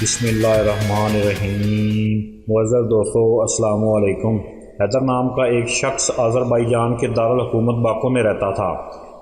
بسم اللہ الرحمن الرحیم۔ معزز دوستو السلام علیکم۔ حیدر نام کا ایک شخص آذربائیجان کے دارالحکومت باکو میں رہتا تھا۔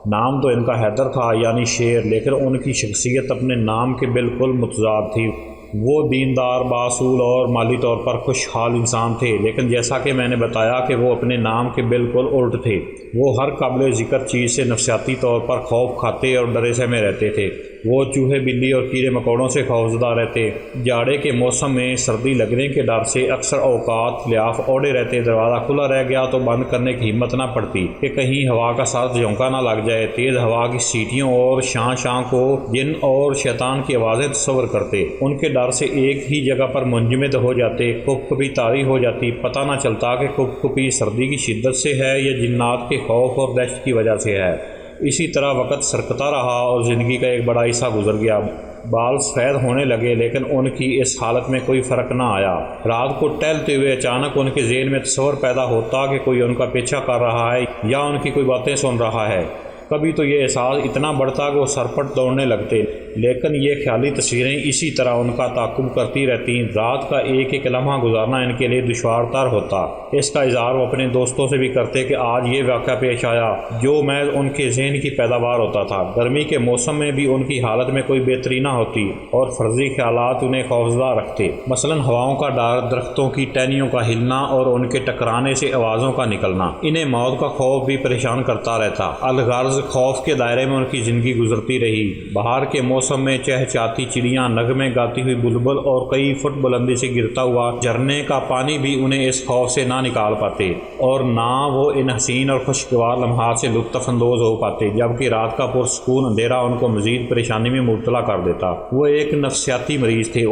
نام تو ان کا حیدر تھا یعنی شیر، لیکن ان کی شخصیت اپنے نام کے بالکل متضاد تھی۔ وہ دیندار، باصول اور مالی طور پر خوشحال انسان تھے، لیکن جیسا کہ میں نے بتایا کہ وہ اپنے نام کے بالکل الٹ تھے۔ وہ ہر قابل ذکر چیز سے نفسیاتی طور پر خوف کھاتے اور ڈرے سے میں رہتے تھے۔ وہ چوہے، بلی اور کیڑے مکوڑوں سے خوفزدہ رہتے۔ جاڑے کے موسم میں سردی لگنے کے ڈر سے اکثر اوقات لحاف اوڑے رہتے۔ دروازہ کھلا رہ گیا تو بند کرنے کی ہمت نہ پڑتی کہ کہیں ہوا کا ساتھ جھونکا نہ لگ جائے۔ تیز ہوا کی سیٹیوں اور شاں شاں کو جن اور شیطان کی آوازیں تصور کرتے۔ ان کے ڈر سے ایک ہی جگہ پر منجمد ہو جاتے۔ کپ کپی طاری ہو جاتی، پتہ نہ چلتا کہ کپ کپی سردی کی شدت سے ہے یا جنات کے خوف اور دہشت کی وجہ سے ہے۔ اسی طرح وقت سرکتا رہا اور زندگی کا ایک بڑا حصہ گزر گیا۔ بال سفید ہونے لگے، لیکن ان کی اس حالت میں کوئی فرق نہ آیا۔ رات کو ٹہلتے ہوئے اچانک ان کے ذہن میں تصور پیدا ہوتا کہ کوئی ان کا پیچھا کر رہا ہے یا ان کی کوئی باتیں سن رہا ہے۔ کبھی تو یہ احساس اتنا بڑھتا کہ وہ سرپٹ دوڑنے لگتے، لیکن یہ خیالی تصویریں اسی طرح ان کا تعاقب کرتی رہتیں۔ رات کا ایک ایک لمحہ گزارنا ان کے لیے دشوار تر ہوتا۔ اس کا اظہار وہ اپنے دوستوں سے بھی کرتے کہ آج یہ واقعہ پیش آیا، جو محض ان کے ذہن کی پیداوار ہوتا تھا۔ گرمی کے موسم میں بھی ان کی حالت میں کوئی بہتری نہ ہوتی اور فرضی خیالات انہیں خوفزدہ رکھتے، مثلاً ہواؤں کا ڈر، درختوں کی ٹہنیوں کا ہلنا اور ان کے ٹکرانے سے آوازوں کا نکلنا۔ انہیں موت کا خوف بھی پریشان کرتا رہتا۔ الغرض خوف کے دائرے میں ان کی زندگی گزرتی رہی۔ بہار کے موسم میں چہچہاتی چڑیاں، نغمے گاتی ہوئی بلبل اور کئی فٹ بلندی سے گرتا ہوا جھرنے کا پانی بھی انہیں اس خوف سے نہ نکال پاتے، اور نہ وہ ان حسین اور خوشگوار لمحات سے لطف اندوز ہو پاتے، جبکہ رات کا پرسکون اندھیرا ان کو مزید پریشانی میں مبتلا کر دیتا۔ وہ ایک نفسیاتی مریض تھے۔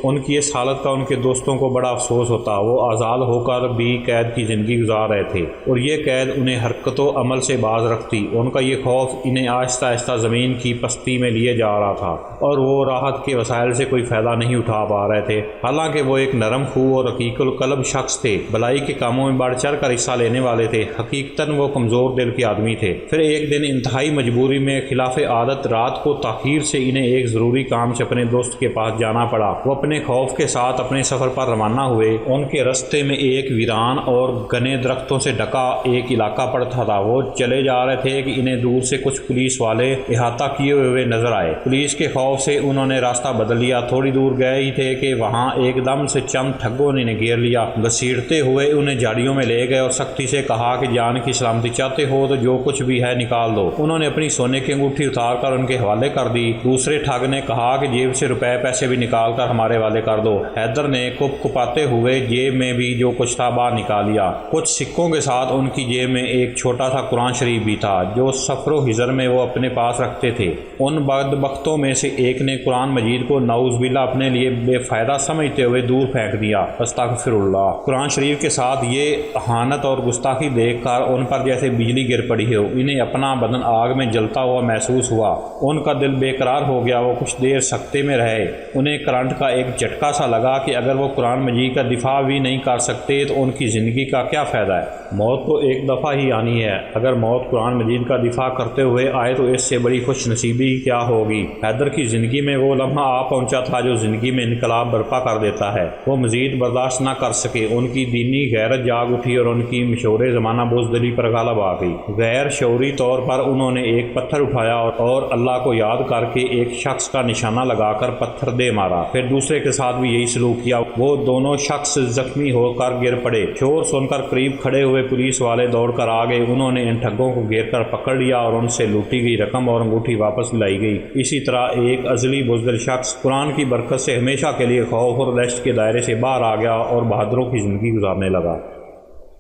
ان کی اس حالت کا ان کے دوستوں کو بڑا افسوس ہوتا۔ وہ آزاد ہو کر بھی قید کی زندگی گزار رہے تھے، اور یہ قید انہیں حرکت و عمل سے باز رکھتی۔ ان کا یہ خوف انہیں آہستہ آہستہ زمین کی پستی میں لیے جا رہا تھا، اور وہ راحت کے وسائل سے کوئی فائدہ نہیں اٹھا پا رہے تھے۔ حالانکہ وہ ایک نرم خو اور رقیق القلب شخص تھے، بھلائی کے کاموں میں بڑھ چڑھ کر حصہ لینے والے تھے۔ حقیقتاً وہ کمزور دل کے آدمی تھے۔ پھر ایک دن انتہائی مجبوری میں خلاف عادت رات کو تاخیر سے انہیں ایک ضروری کام سے اپنے دوست کے پاس جانا پڑا۔ وہ اپنے خوف کے ساتھ اپنے سفر پر روانہ ہوئے۔ ان کے رستے میں ایک ویران اور گھنے درختوں سے ڈھکا ایک علاقہ پڑتا تھا۔ وہ چلے جا رہے تھے کہ انہیں دور سے کچھ پولیس والے احاطہ کیے ہوئے نظر آئے۔ پولیس کے خوف سے انہوں نے راستہ بدل لیا۔ تھوڑی دور گئے ہی تھے کہ وہاں ایک دم سے چند ٹھگوں نے انہیں گھیر لیا۔ گھسیٹتے ہوئے انہیں جھاڑیوں میں لے گئے اور سختی سے کہا کہ جان کی سلامتی چاہتے ہو تو جو کچھ بھی ہے نکال دو۔ انہوں نے اپنی سونے کی انگوٹھی اتار کر ان کے حوالے کر دی۔ دوسرے ٹھگ نے کہا کہ جیب سے روپے پیسے بھی نکال کر ہمارے حوالے کر دو۔ حیدر نے کپ کپاتے ہوئے جیب میں بھی جو کچھ تھا باہر نکال لیا۔ کچھ سکوں کے ساتھ ان کی جیب میں ایک چھوٹا سا قرآن شریف بھی تھا، جو سفر و حضر میں وہ اپنے پاس رکھتے تھے۔ ان بدبختوں میں سے ایک نے قرآن مجید کو نعوذ باللہ اپنے لیے بے فائدہ سمجھتے ہوئے دور پھینک دیا۔ استغفر اللہ۔ قرآن شریف کے ساتھ یہ اہانت اور گستاخی دیکھ کر ان پر جیسے بجلی گر پڑی ہو۔ انہیں اپنا بدن آگ میں جلتا ہوا محسوس ہوا۔ ان کا دل بے قرار ہو گیا۔ وہ کچھ دیر سکتے میں رہے۔ انہیں کرنٹ کا ایک جھٹکا سا لگا کہ اگر وہ قرآن مجید کا دفاع بھی نہیں کر سکتے تو ان کی زندگی کا کیا فائدہ ہے؟ موت تو ایک دفعہ ہی آنی ہے۔ اگر موت قرآن مجید کا دفاع کرتے ہوئے آئے تو اس سے بڑی خوش نصیبی کیا ہوگی۔ حیدر کی زندگی میں وہ لمحہ آ پہنچا تھا جو زندگی میں انقلاب برپا کر دیتا ہے۔ وہ مزید برداشت نہ کر سکے۔ ان کی دینی غیرت جاگ اٹھی اور ان کی مشہور زمانہ بزدلی پر غالب آ گئی۔ غیر شعوری طور پر انہوں نے ایک پتھر اٹھایا اور اللہ کو یاد کر کے ایک شخص کا نشانہ لگا کر پتھر دے مارا۔ پھر دوسرے کے ساتھ بھی یہی سلوک کیا۔ وہ دونوں شخص زخمی ہو کر گر پڑے۔ شور سن کر قریب کھڑے ہوئے پولیس والے دوڑ کر آ گئے۔ انہوں نے ان ٹھگوں کو گھیر کر پکڑ لیا اور ان سے لوٹی گئی رقم اور انگوٹھی واپس لائی گئی۔ اسی طرح ایک ازلی بزدل شخص قرآن کی برکت سے ہمیشہ کے لیے خوف اور دہشت کے دائرے سے باہر آ گیا اور بہادروں کی زندگی گزارنے لگا۔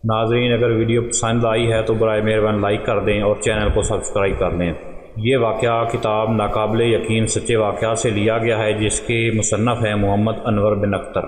ناظرین، اگر ویڈیو پسند آئی ہے تو برائے مہربانی لائک کر دیں اور چینل کو سبسکرائب کر لیں۔ یہ واقعہ کتاب ناقابل یقین سچے واقعات سے لیا گیا ہے، جس کے مصنف ہیں محمد انور بن اختر۔